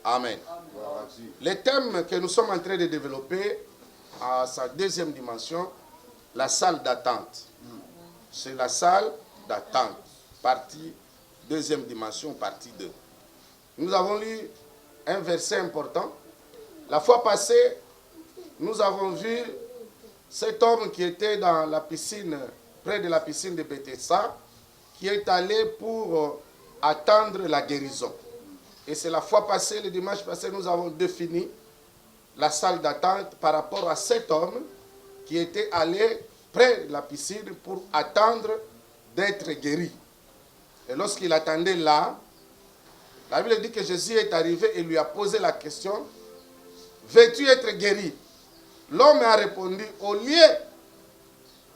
Amen. Le thème que nous sommes en train de développer à sa deuxième dimension, la salle d'attente. C'est la salle d'attente, partie, deuxième dimension, partie 2. Nous avons lu un verset important. La fois passée, nous avons vu cet homme qui était dans la piscine, près de la piscine de Bethesda, qui est allé pour attendre la guérison. Et c'est la fois passée, le dimanche passé, nous avons défini la salle d'attente par rapport à cet homme qui était allé près de la piscine pour attendre d'être guéri. Et lorsqu'il attendait là, la Bible dit que Jésus est arrivé et lui a posé la question, « Veux-tu être guéri ?» L'homme a répondu, au lieu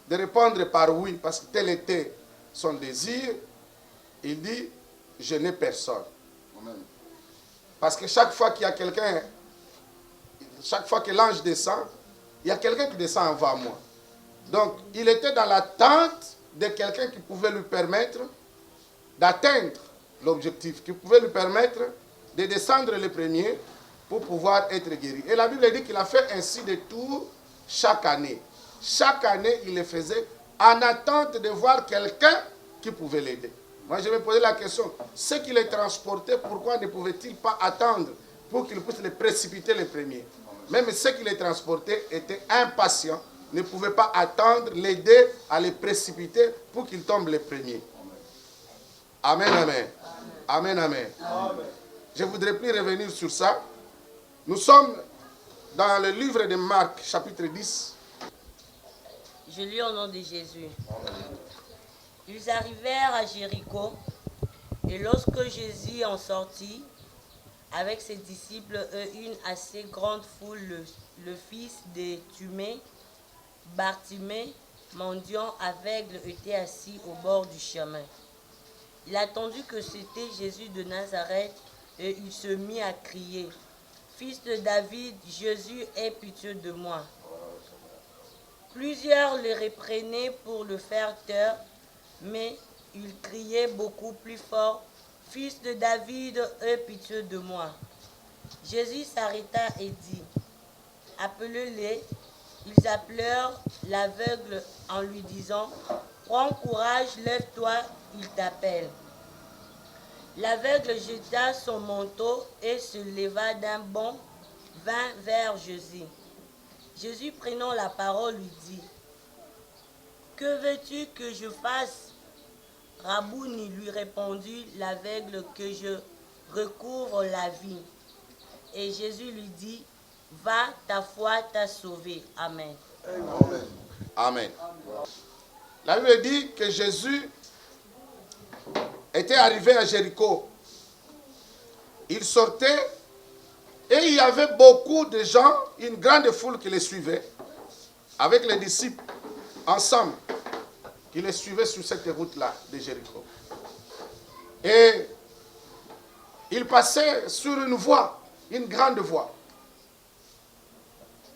de répondre par oui, parce que tel était son désir, il dit, « Je n'ai personne. » Parce que chaque fois qu'il y a quelqu'un, chaque fois que l'ange descend, il y a quelqu'un qui descend avant moi. Donc, il était dans l'attente de quelqu'un qui pouvait lui permettre d'atteindre l'objectif, qui pouvait lui permettre de descendre le premier pour pouvoir être guéri. Et la Bible dit qu'il a fait ainsi de tout chaque année. Chaque année, il le faisait en attente de voir quelqu'un qui pouvait l'aider. Moi, je me posais la question, ceux qui les transportaient, pourquoi ne pouvaient-ils pas attendre pour qu'ils puissent les précipiter les premiers? Même ceux qui les transportaient étaient impatients, ne pouvaient pas attendre, l'aider à les précipiter pour qu'ils tombent les premiers. Amen, amen. Amen, amen. Amen. Je ne voudrais plus revenir sur ça. Nous sommes dans le livre de Marc, chapitre 10. Je lis au nom de Jésus. Ils arrivèrent à Jéricho, et lorsque Jésus en sortit, avec ses disciples et une assez grande foule, le fils de Thumée, Bartimée, mendiant aveugle, était assis au bord du chemin. Il attendit que c'était Jésus de Nazareth, et il se mit à crier, « Fils de David, Jésus, aie pitié de moi. » Plusieurs le reprenaient pour le faire taire, mais il criait beaucoup plus fort, « Fils de David, aie pitié de moi. » Jésus s'arrêta et dit, « Appelez-les. » Ils appelèrent l'aveugle en lui disant, « Prends courage, lève-toi, il t'appelle. » L'aveugle jeta son manteau et se leva d'un bond, vint vers Jésus. Jésus, prenant la parole, lui dit, « Que veux-tu que je fasse ?» Rabouni, lui répondit l'aveugle, « Que je recouvre la vie. » Et Jésus lui dit, « Va, ta foi t'a sauvé. » Amen. Amen. Amen. La Bible dit que Jésus était arrivé à Jéricho. Il sortait et il y avait beaucoup de gens, une grande foule qui les suivait, avec les disciples, ensemble, qui les suivaient sur cette route-là de Jéricho. Et il passait sur une voie, une grande voie,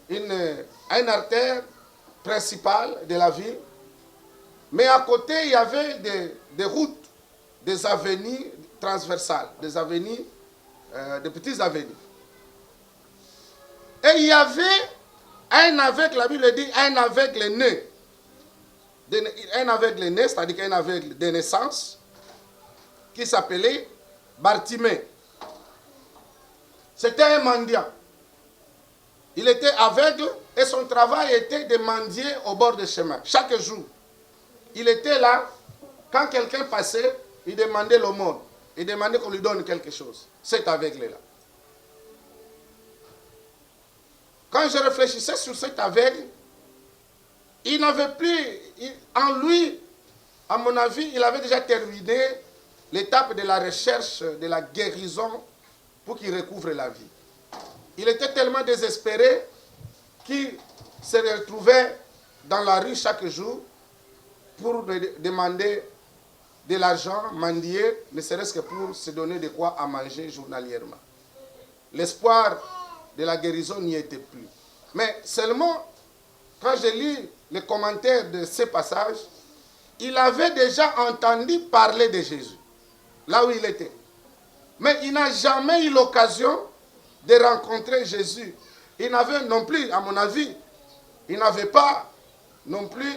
une artère principale de la ville, mais à côté, il y avait des routes, des avenues transversales, des avenues, des petites avenues. Et il y avait un aveugle, la Bible dit, un aveugle né. Un aveugle né, c'est-à-dire un aveugle de naissance, qui s'appelait Bartimée. C'était un mendiant. Il était aveugle et son travail était de mendier au bord du chemin, chaque jour. Il était là, quand quelqu'un passait, il demandait l'aumône. Il demandait qu'on lui donne quelque chose. Cet aveugle-là. Quand je réfléchissais sur cet aveugle, il n'avait plus, en lui, à mon avis, il avait déjà terminé l'étape de la recherche, de la guérison, pour qu'il recouvre la vie. Il était tellement désespéré qu'il se retrouvait dans la rue chaque jour pour demander de l'argent, mendier, ne serait-ce que pour se donner de quoi à manger journalièrement. L'espoir de la guérison n'y était plus. Mais seulement, quand j'ai lu les commentaires de ces passages, il avait déjà entendu parler de Jésus, là où il était. Mais il n'a jamais eu l'occasion de rencontrer Jésus. Il n'avait non plus, à mon avis, il n'avait pas non plus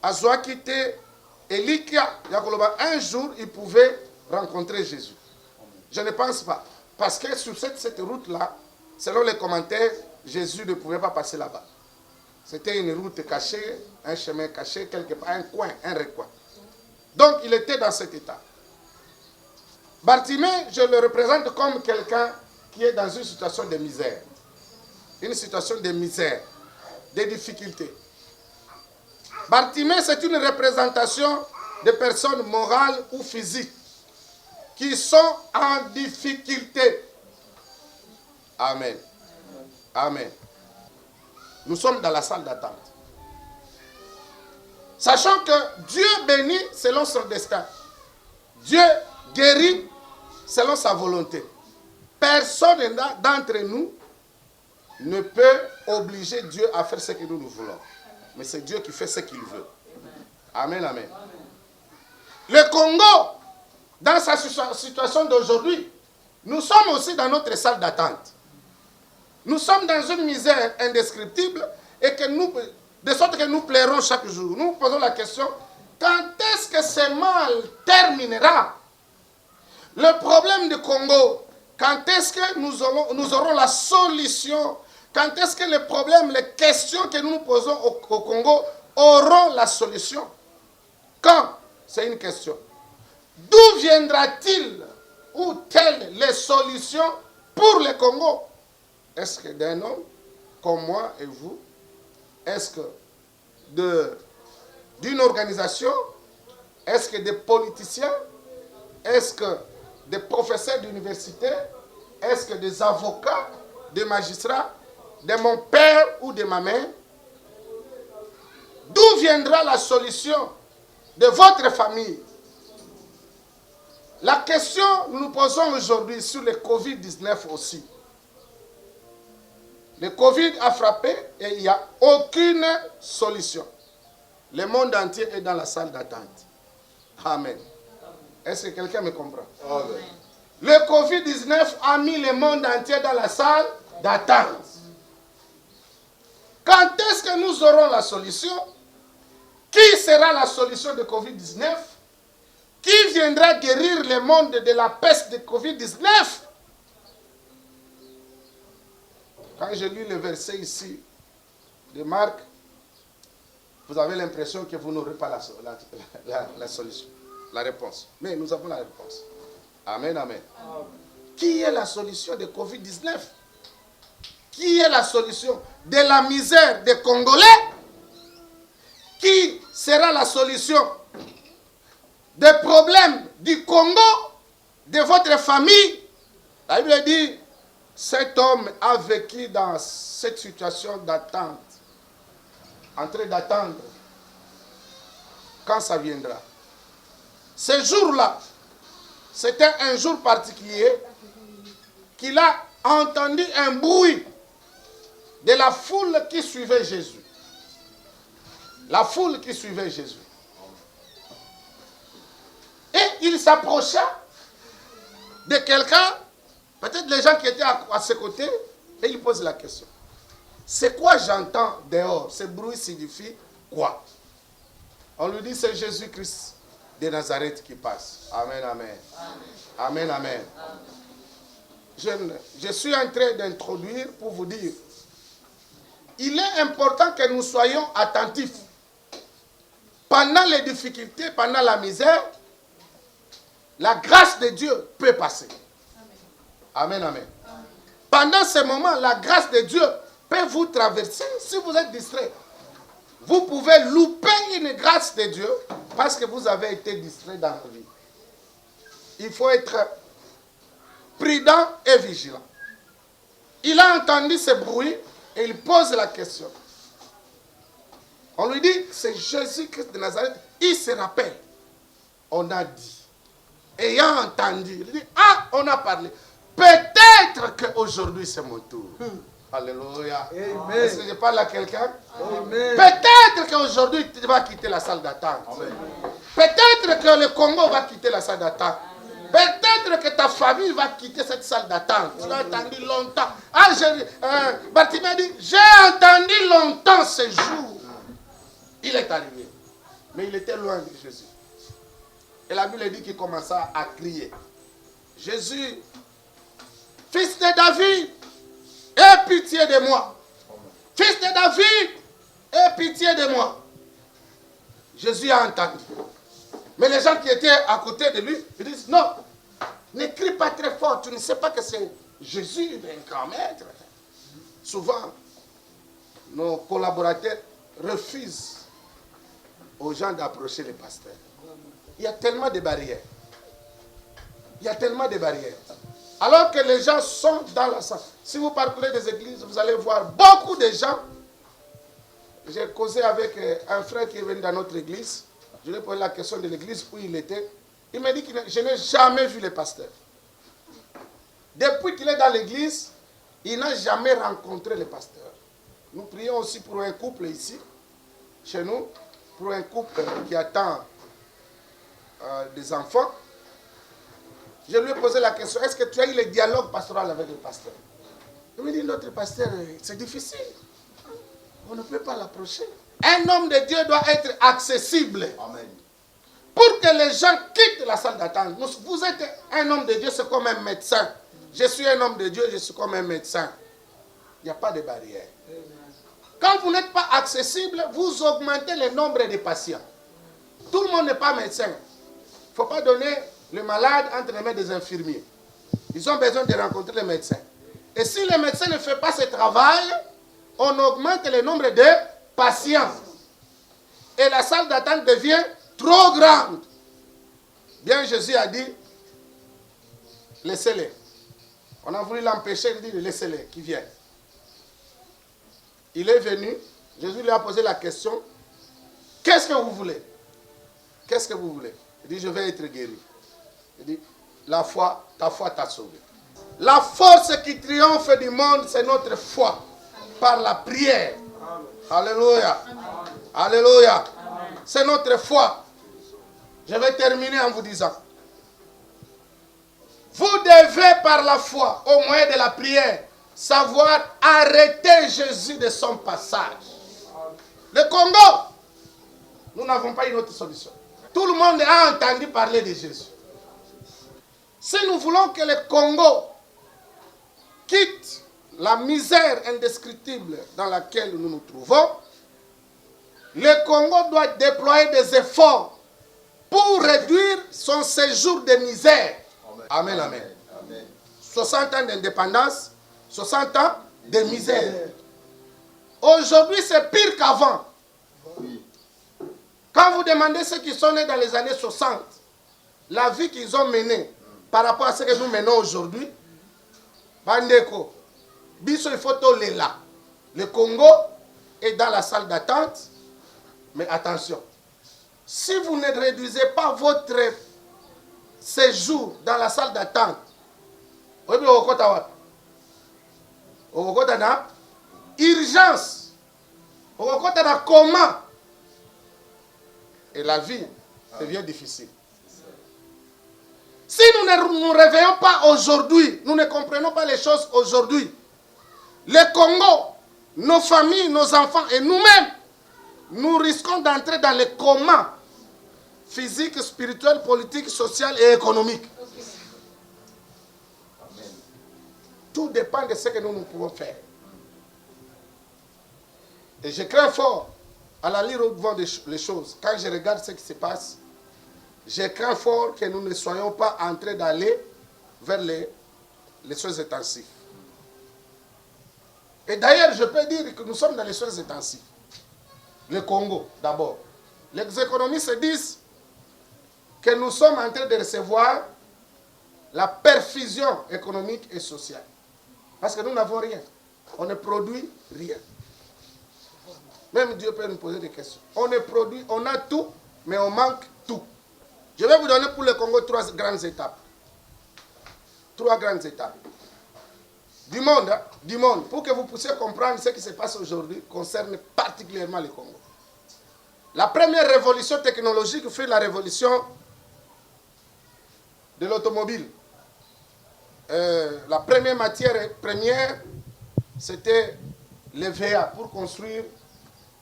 à Zoakite et Likia. Un jour, il pouvait rencontrer Jésus. Je ne pense pas. Parce que sur cette route-là, selon les commentaires, Jésus ne pouvait pas passer là-bas. C'était une route cachée, un chemin caché, quelque part, un coin, un recoin. Donc, il était dans cet état. Bartimée, je le représente comme quelqu'un qui est dans une situation de misère. Une situation de misère, de difficulté. Bartimée, c'est une représentation de personnes morales ou physiques qui sont en difficulté. Amen. Amen. Nous sommes dans la salle d'attente. Sachant que Dieu bénit selon son destin. Dieu guérit selon sa volonté. Personne d'entre nous ne peut obliger Dieu à faire ce que nous voulons. Mais c'est Dieu qui fait ce qu'il veut. Amen, amen. Le Congo, dans sa situation d'aujourd'hui, nous sommes aussi dans notre salle d'attente. Nous sommes dans une misère indescriptible et que nous, de sorte que nous pleurons chaque jour. Nous posons la question, quand est-ce que ce mal terminera? Le problème du Congo, quand est-ce que nous aurons la solution? Quand est-ce que les problèmes, les questions que nous nous posons au Congo auront la solution? Quand? C'est une question. D'où viendra-t-il ou telles les solutions pour le Congo? Est-ce que d'un homme comme moi et vous? Est-ce que d'une organisation? Est-ce que des politiciens? Est-ce que des professeurs d'université? Est-ce que des avocats, des magistrats, de mon père ou de ma mère? D'où viendra la solution de votre famille? La question que nous nous posons aujourd'hui sur le Covid-19 aussi. Le Covid a frappé et il n'y a aucune solution. Le monde entier est dans la salle d'attente. Amen. Est-ce que quelqu'un me comprend? Amen. Le Covid-19 a mis le monde entier dans la salle d'attente. Quand est-ce que nous aurons la solution? Qui sera la solution de Covid-19? Qui viendra guérir le monde de la peste de Covid-19? Quand je lis le verset ici de Marc, vous avez l'impression que vous n'aurez pas la solution, la réponse. Mais nous avons la réponse. Amen, amen. Amen. Qui est la solution de Covid-19? Qui est la solution de la misère des Congolais? Qui sera la solution des problèmes du Congo, de votre famille? La Bible dit, cet homme a vécu dans cette situation d'attente, en train d'attendre quand ça viendra. Ce jour-là, c'était un jour particulier qu'il a entendu un bruit de la foule qui suivait Jésus. La foule qui suivait Jésus. Et il s'approcha de quelqu'un, peut-être les gens qui étaient à ses côtés, et il pose la question. C'est quoi j'entends dehors? Ce bruit signifie quoi? On lui dit c'est Jésus-Christ de Nazareth qui passe. Amen, amen. Amen, amen. Je suis en train d'introduire pour vous dire, il est important que nous soyons attentifs. Pendant les difficultés, pendant la misère, la grâce de Dieu peut passer. Amen, amen. Pendant ce moment, la grâce de Dieu peut vous traverser si vous êtes distrait. Vous pouvez louper une grâce de Dieu parce que vous avez été distrait dans la vie. Il faut être prudent et vigilant. Il a entendu ce bruit et il pose la question. On lui dit, c'est Jésus-Christ de Nazareth. Il se rappelle. On a dit, ayant entendu, il dit, ah, on a parlé. Peut-être qu'aujourd'hui c'est mon tour. Alléluia. Est-ce que je parle à quelqu'un? Peut-être qu'aujourd'hui tu vas quitter la salle d'attente. Peut-être que le Congo va quitter la salle d'attente. Peut-être que ta famille va quitter cette salle d'attente. Tu l'as entendu longtemps. Ah, Bartimée dit, j'ai entendu longtemps ce jour. Il est arrivé. Mais il était loin de Jésus. Et la Bible dit qu'il commença à crier. Jésus, fils de David, aie pitié de moi. Fils de David, aie pitié de moi. Jésus a entendu. Mais les gens qui étaient à côté de lui, ils disent, non, ne crie pas très fort, tu ne sais pas que c'est Jésus, un grand maître. Souvent, nos collaborateurs refusent aux gens d'approcher les pasteurs. Il y a tellement de barrières. Il y a tellement de barrières. Alors que les gens sont dans la salle. Si vous parcourez des églises, vous allez voir beaucoup de gens. J'ai causé avec un frère qui est venu dans notre église. Je lui ai posé la question de l'église où il était. Il m'a dit que je n'ai jamais vu le pasteur. Depuis qu'il est dans l'église, il n'a jamais rencontré le pasteur. Nous prions aussi pour un couple ici, chez nous, pour un couple qui attend des enfants. Je lui ai posé la question, est-ce que tu as eu le dialogue pastoral avec le pasteur? Il me dit, notre pasteur, c'est difficile. On ne peut pas l'approcher. Un homme de Dieu doit être accessible. Amen. Pour que les gens quittent la salle d'attente. Vous êtes un homme de Dieu, c'est comme un médecin. Je suis un homme de Dieu, je suis comme un médecin. Il n'y a pas de barrière. Quand vous n'êtes pas accessible, vous augmentez le nombre de patients. Tout le monde n'est pas médecin. Il ne faut pas donner le malade entre les mains des infirmiers. Ils ont besoin de rencontrer le médecin. Et si le médecin ne fait pas ce travail, on augmente le nombre de patients. Et la salle d'attente devient trop grande. Bien, Jésus a dit, laissez-les. On a voulu l'empêcher, il dit, laissez-les, qui viennent. Il est venu, Jésus lui a posé la question, qu'est-ce que vous voulez? Qu'est-ce que vous voulez? Il dit, je vais être guéri. Il dit, ta foi t'a sauvé. La force qui triomphe du monde, c'est notre foi. Par la prière. Alléluia. Alléluia. C'est notre foi. Je vais terminer en vous disant, vous devez par la foi, au moyen de la prière, savoir arrêter Jésus de son passage. Le Congo, nous n'avons pas une autre solution. Tout le monde a entendu parler de Jésus. Si nous voulons que le Congo quitte la misère indescriptible dans laquelle nous nous trouvons, le Congo doit déployer des efforts pour réduire son séjour de misère. Amen, amen. Amen. 60 ans d'indépendance, 60 ans de misère. Aujourd'hui, c'est pire qu'avant. Quand vous demandez ceux qui sont nés dans les années 60, la vie qu'ils ont menée par rapport à ce que nous menons aujourd'hui, Bandeko, Biso il faut tolérer là. Le Congo est dans la salle d'attente, mais attention, si vous ne réduisez pas votre séjour dans la salle d'attente, urgence, comment, et la vie devient difficile. Si nous ne nous réveillons pas aujourd'hui, nous ne comprenons pas les choses aujourd'hui, le Congo, nos familles, nos enfants et nous-mêmes, nous risquons d'entrer dans le coma physique, spirituel, politique, social et économique. Amen. Tout dépend de ce que nous pouvons faire. Et je crains fort, à la lire au-devant des choses, quand je regarde ce qui se passe, je crains fort que nous ne soyons pas en train d'aller vers les soins intensifs. Et d'ailleurs, je peux dire que nous sommes dans les soins intensifs. Le Congo, d'abord. Les économistes disent que nous sommes en train de recevoir la perfusion économique et sociale. Parce que nous n'avons rien. On ne produit rien. Même Dieu peut nous poser des questions. On ne produit, on a tout, mais on manque tout. Je vais vous donner pour le Congo 3 grandes étapes. 3 grandes étapes. Du monde, hein, du monde, pour que vous puissiez comprendre ce qui se passe aujourd'hui, concerne particulièrement le Congo. La première révolution technologique fut la révolution de l'automobile. La première matière première, c'était les VA pour construire,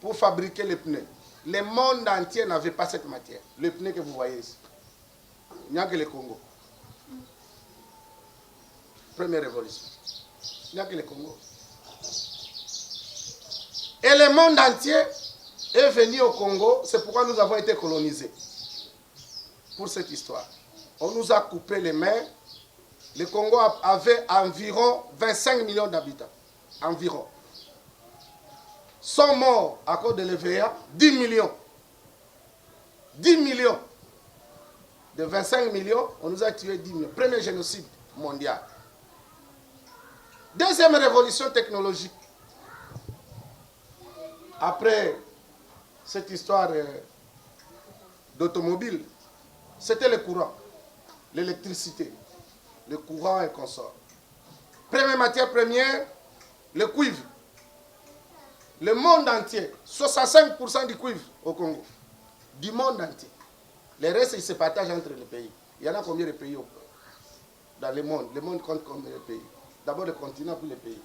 pour fabriquer les pneus. Le monde entier n'avait pas cette matière. Le pneu que vous voyez ici. Il n'y a que le Congo. Première révolution. Il n'y a que le Congo. Et le monde entier est venu au Congo. C'est pourquoi nous avons été colonisés. Pour cette histoire. On nous a coupé les mains. Le Congo avait environ 25 millions d'habitants. Environ. Sont morts à cause de l'EVA 10 millions. 10 millions. De 25 millions, on nous a tué 10 millions. Premier génocide mondial. Deuxième révolution technologique. Après cette histoire d'automobile, c'était le courant, l'électricité, le courant et consorts. Première matière première, le cuivre. Le monde entier, 65% du cuivre au Congo. Du monde entier. Le reste, il se partage entre les pays. Il y en a combien de pays dans le monde? Le monde compte combien de pays? D'abord le continent, puis les pays.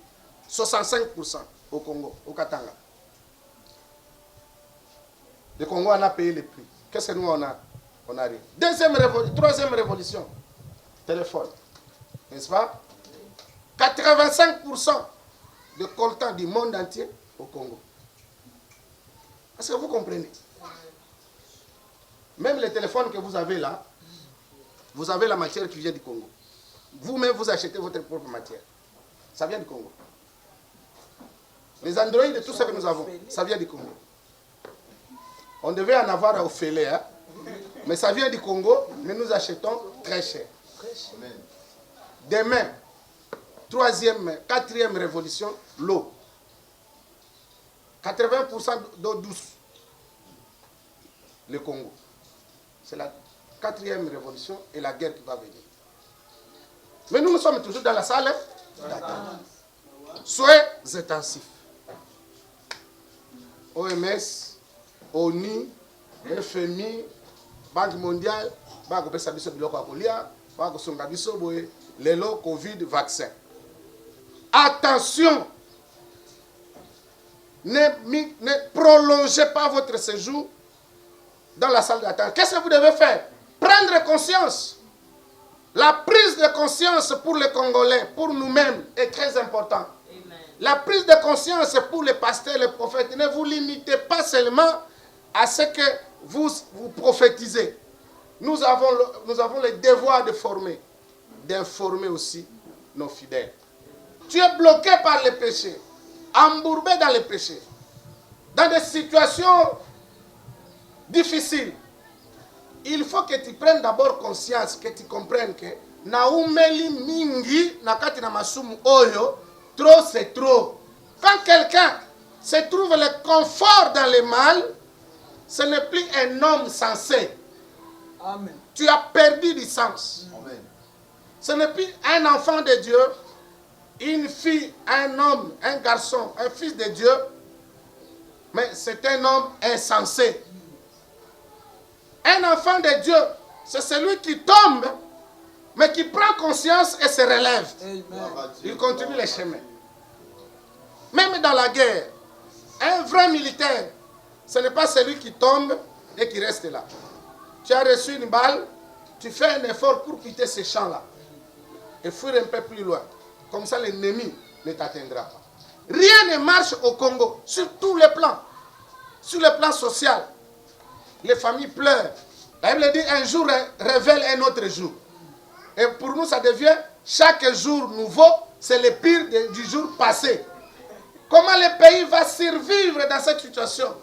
65% au Congo, au Katanga. Le Congo en a payé le prix. Qu'est-ce que nous on a? On a rien. Troisième révolution, téléphone. N'est-ce pas? 85% de coltan du monde entier au Congo. Est-ce que vous comprenez? Même les téléphones que vous avez là, vous avez la matière qui vient du Congo. Vous-même, vous achetez votre propre matière. Ça vient du Congo. Les Android et tout ce que nous avons, ça vient du Congo. On devait en avoir au Félé, hein? Mais ça vient du Congo, mais nous achetons très cher. Demain, quatrième révolution, l'eau. 80% d'eau douce. Le Congo. C'est la quatrième révolution et la guerre qui va venir. Mais nous sommes toujours dans la salle d'attente. Soins intensifs. OMS, ONU, FMI, Banque mondiale, Banque Pesabiso Biloko Akolia, Banque Songabiso Boé, Lelo, Covid, vaccin. Attention! Ne prolongez pas votre séjour dans la salle d'attente. Qu'est-ce que vous devez faire? Prendre conscience. La prise de conscience pour les Congolais, pour nous-mêmes, est très importante. La prise de conscience pour les pasteurs, les prophètes, ne vous limitez pas seulement à ce que vous prophétisez. Nous avons le devoir de former, d'informer aussi nos fidèles. Tu es bloqué par les péchés, embourbé dans les péchés, dans des situations difficiles. Il faut que tu prennes d'abord conscience, que tu comprennes que naumeli mingi nakati na masumu oyo, trop c'est trop. Quand quelqu'un se trouve le confort dans le mal, ce n'est plus un homme sensé. Amen. Tu as perdu du sens. Amen. Ce n'est plus un enfant de Dieu, une fille, un homme, un garçon, un fils de Dieu, mais c'est un homme insensé. Un enfant de Dieu, c'est celui qui tombe, mais qui prend conscience et se relève. Amen. Il continue les chemins. Même dans la guerre, un vrai militaire, ce n'est pas celui qui tombe et qui reste là. Tu as reçu une balle, tu fais un effort pour quitter ces champs-là et fuir un peu plus loin. Comme ça, l'ennemi ne t'atteindra pas. Rien ne marche au Congo, sur tous les plans. Sur le plan social, les familles pleurent. La Bible dit un jour révèle un autre jour. Et pour nous, ça devient chaque jour nouveau, c'est le pire du jour passé. Comment le pays va survivre dans cette situation?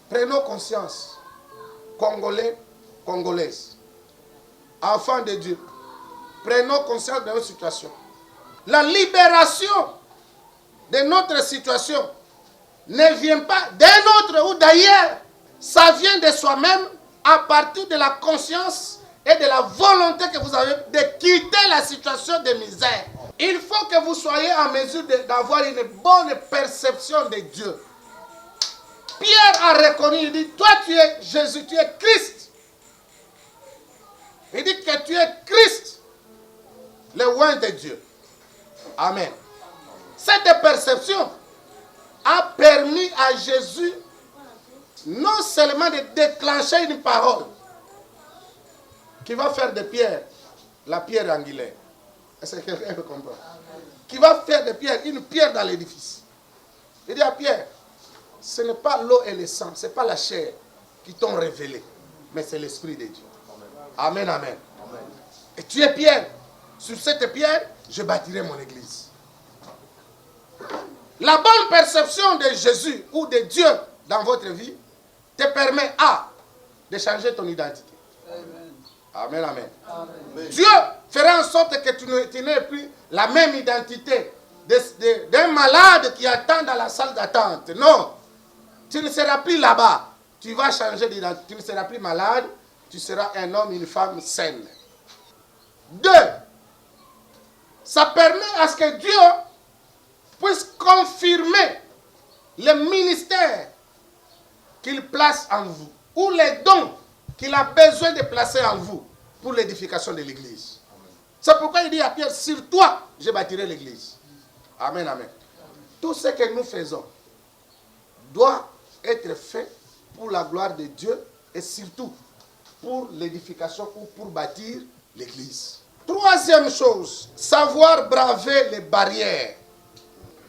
Prenons conscience, Congolais, Congolaises, enfants de Dieu, prenons conscience de notre situation. La libération de notre situation ne vient pas d'un autre ou d'ailleurs. Ça vient de soi-même à partir de la conscience et de la volonté que vous avez de quitter la situation de misère. Il faut que vous soyez en mesure d'avoir une bonne perception de Dieu. Pierre a reconnu, il dit, toi tu es Jésus, tu es Christ. Il dit que tu es Christ, le oint de Dieu. Amen. Cette perception a permis à Jésus non seulement de déclencher une parole qui va faire de Pierre la pierre angulaire. Est-ce que quelqu'un peut comprendre? Qui va faire de Pierre une pierre dans l'édifice. Il dit à Pierre, ce n'est pas l'eau et le sang, ce n'est pas la chair qui t'ont révélé, mais c'est l'Esprit de Dieu. Amen, amen. Et tu es Pierre. Sur cette pierre, je bâtirai mon église. La bonne perception de Jésus ou de Dieu dans votre vie te permet de changer ton identité. Amen, amen. Amen. Dieu fera en sorte que tu n'aies plus la même identité d'un malade qui attend dans la salle d'attente. Non, tu ne seras plus là-bas. Tu vas changer d'identité. Tu ne seras plus malade. Tu seras un homme, une femme saine. 2. Ça permet à ce que Dieu puisse confirmer le ministère qu'il place en vous ou les dons qu'il a besoin de placer en vous pour l'édification de l'église. C'est pourquoi il dit à Pierre, sur toi, je bâtirai l'église. Amen, amen. Tout ce que nous faisons doit être fait pour la gloire de Dieu et surtout pour l'édification ou pour bâtir l'église. 3e chose, savoir braver les barrières.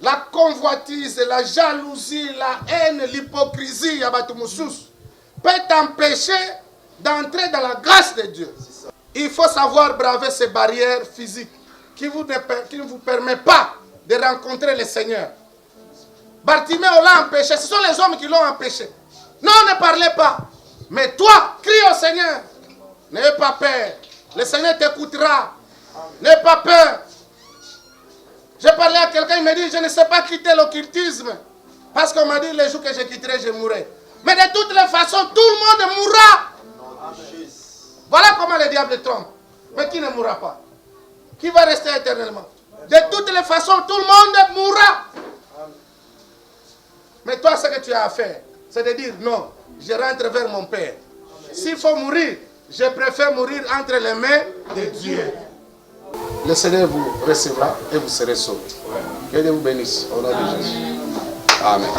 La convoitise, la jalousie, la haine, l'hypocrisie, peut t'empêcher d'entrer dans la grâce de Dieu. Il faut savoir braver ces barrières physiques qui ne vous permettent pas de rencontrer le Seigneur. Bartimée l'a empêché, ce sont les hommes qui l'ont empêché. Non, ne parlez pas. Mais toi, crie au Seigneur. N'ayez pas peur. Le Seigneur t'écoutera. N'ayez pas peur. J'ai parlé à quelqu'un, il m'a dit, je ne sais pas quitter l'occultisme. Parce qu'on m'a dit, les jours que je quitterai, je mourrai. Mais de toutes les façons, tout le monde mourra. Voilà comment le diable trompe. Mais qui ne mourra pas? Qui va rester éternellement? De toutes les façons, tout le monde mourra. Mais toi, ce que tu as à faire, c'est de dire, non, je rentre vers mon Père. S'il faut mourir, je préfère mourir entre les mains de Dieu. Le Seigneur vous recevra et vous serez sauvés. Que Dieu vous bénisse. Au nom de Jésus. Amen.